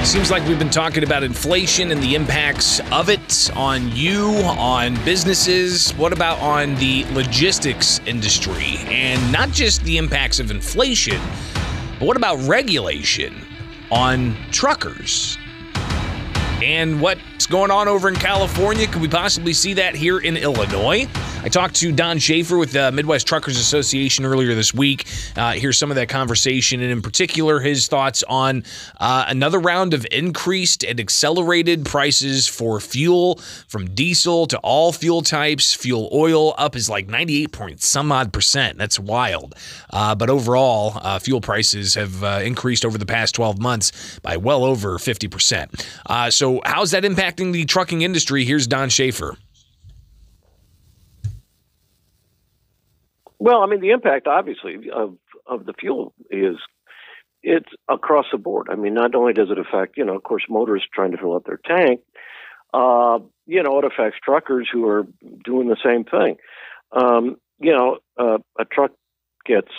Seems like we've been talking about inflation and the impacts of it on you, on businesses. What about on the logistics industry? And not just the impacts of inflation, but what about regulation on truckers? And what's going on over in California? Could we possibly see that here in Illinois? I talked to Don Schaefer with the Midwest Truckers Association earlier this week. Here's some of that conversation, and in particular, his thoughts on another round of increased and accelerated prices for fuel, from diesel to all fuel types. Fuel oil up is like 98 point some odd percent. That's wild. But overall, fuel prices have increased over the past 12 months by well over 50%. So how's that impacting the trucking industry? Here's Don Schaefer. Well, I mean, the impact, obviously, of the fuel it's across the board. I mean, not only does it affect, of course, motorists trying to fill up their tank, it affects truckers who are doing the same thing. A truck gets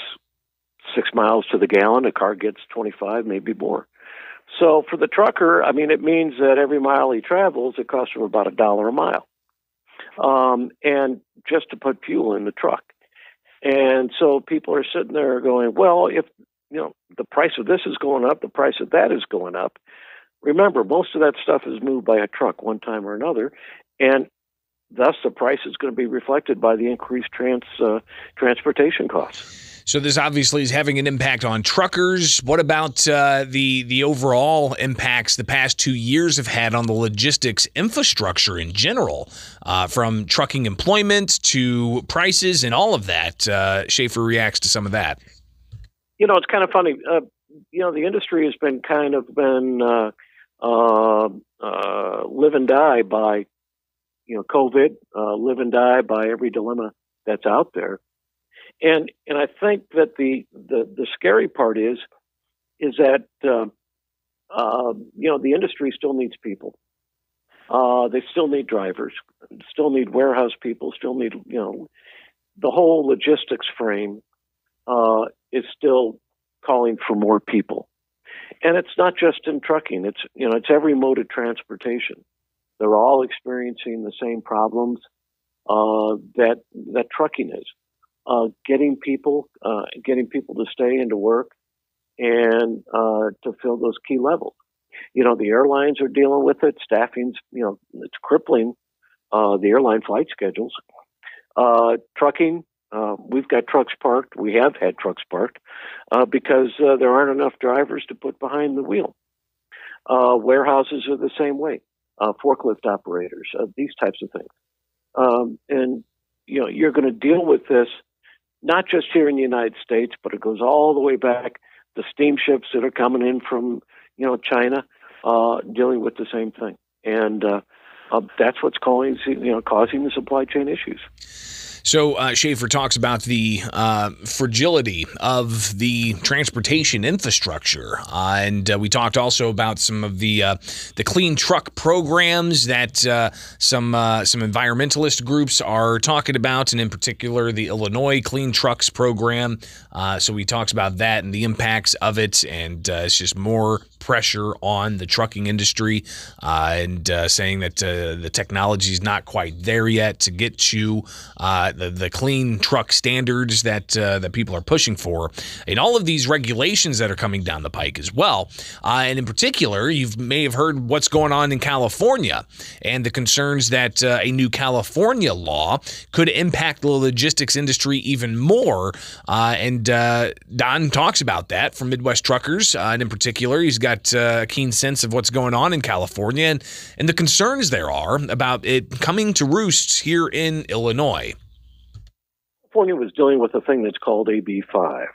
6 miles to the gallon, a car gets 25, maybe more. So for the trucker, I mean, it means that every mile he travels, it costs him about $1 a mile. And just to put fuel in the truck. And so people are sitting there going, well, if, the price of this is going up, the price of that is going up. Remember, most of that stuff is moved by a truck one time or another. And thus the price is going to be reflected by the increased transportation costs. So this obviously is having an impact on truckers. What about the overall impacts the past 2 years have had on the logistics infrastructure in general, from trucking employment to prices and all of that? Schaefer reacts to some of that. It's kind of funny. The industry has been live and die by, COVID, live and die by every dilemma that's out there. And I think that the scary part is that the industry still needs people. They still need drivers, still need warehouse people, still need the whole logistics frame is still calling for more people. And it's not just in trucking; it's every mode of transportation. They're all experiencing the same problems that trucking is. Getting people to stay and to work and to fill those key levels. The airlines are dealing with it. Staffing's, it's crippling the airline flight schedules. Trucking, we've got trucks parked. We have had trucks parked because there aren't enough drivers to put behind the wheel. Warehouses are the same way. Forklift operators, these types of things. And you're going to deal with this not just here in the United States, but it goes all the way back. The steamships that are coming in from, China, dealing with the same thing. And that's what's causing the supply chain issues. So Schaefer talks about the fragility of the transportation infrastructure, and we talked also about some of the clean truck programs that some environmentalist groups are talking about, and in particular the Illinois Clean Trucks program. So we talked about that and the impacts of it, and it's just more pressure on the trucking industry, and saying that the technology is not quite there yet to get to the clean truck standards that people are pushing for, and all of these regulations that are coming down the pike as well. And in particular, you may have heard what's going on in California and the concerns that a new California law could impact the logistics industry even more. And Don talks about that from Midwest Truckers, and in particular, he's got a keen sense of what's going on in California and the concerns there are about it coming to roost here in Illinois. California was dealing with a thing that's called AB 5.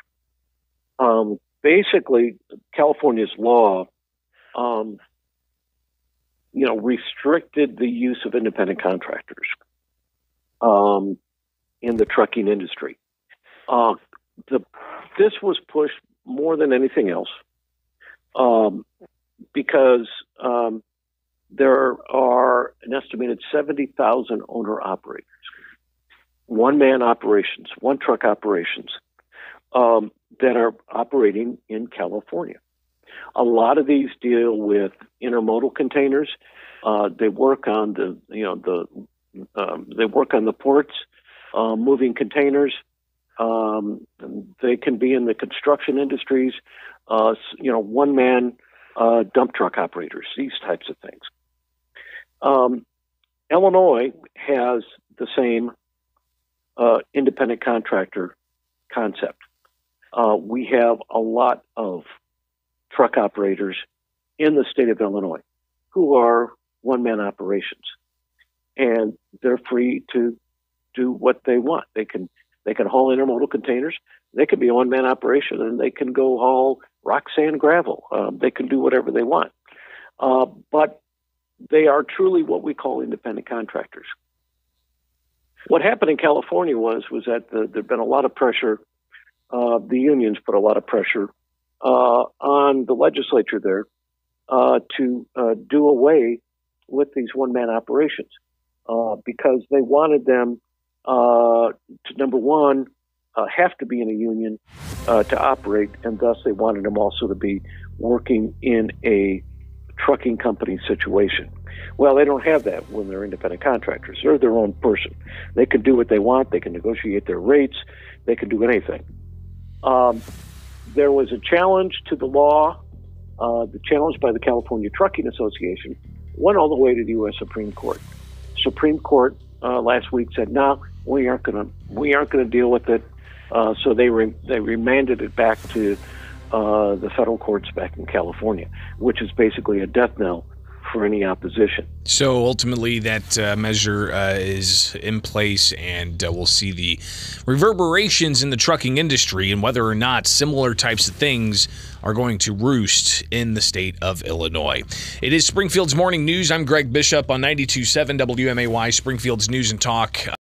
Basically, California's law, restricted the use of independent contractors in the trucking industry. This was pushed more than anything else because there are an estimated 70,000 owner-operators, one-man operations, one-truck operations that are operating in California. A lot of these deal with intermodal containers. They work on they work on the ports, moving containers. They can be in the construction industries. One-man dump truck operators. These types of things. Illinois has the same independent contractor concept. We have a lot of truck operators in the state of Illinois who are one-man operations, and they're free to do what they want. They can haul intermodal containers. They can be a one-man operation, and they can go haul rock, sand, gravel. They can do whatever they want, but they are truly what we call independent contractors. What happened in California was that there'd been a lot of pressure. The unions put a lot of pressure on the legislature there to do away with these one-man operations because they wanted them to, number one, have to be in a union to operate, and thus they wanted them also to be working in a trucking company situation. Well, they don't have that when they're independent contractors. They're their own person. They can do what they want. They can negotiate their rates. They can do anything. There was a challenge to the law. The challenge by the California Trucking Association went all the way to the U.S. Supreme Court. Supreme Court last week said, "No, we aren't going to deal with it." So they remanded it back to the federal courts back in California, which is basically a death knell for any opposition. So ultimately that measure is in place, and we'll see the reverberations in the trucking industry and whether or not similar types of things are going to roost in the state of Illinois. It is Springfield's Morning News. I'm Greg Bishop on 92.7 WMAY, Springfield's News and Talk.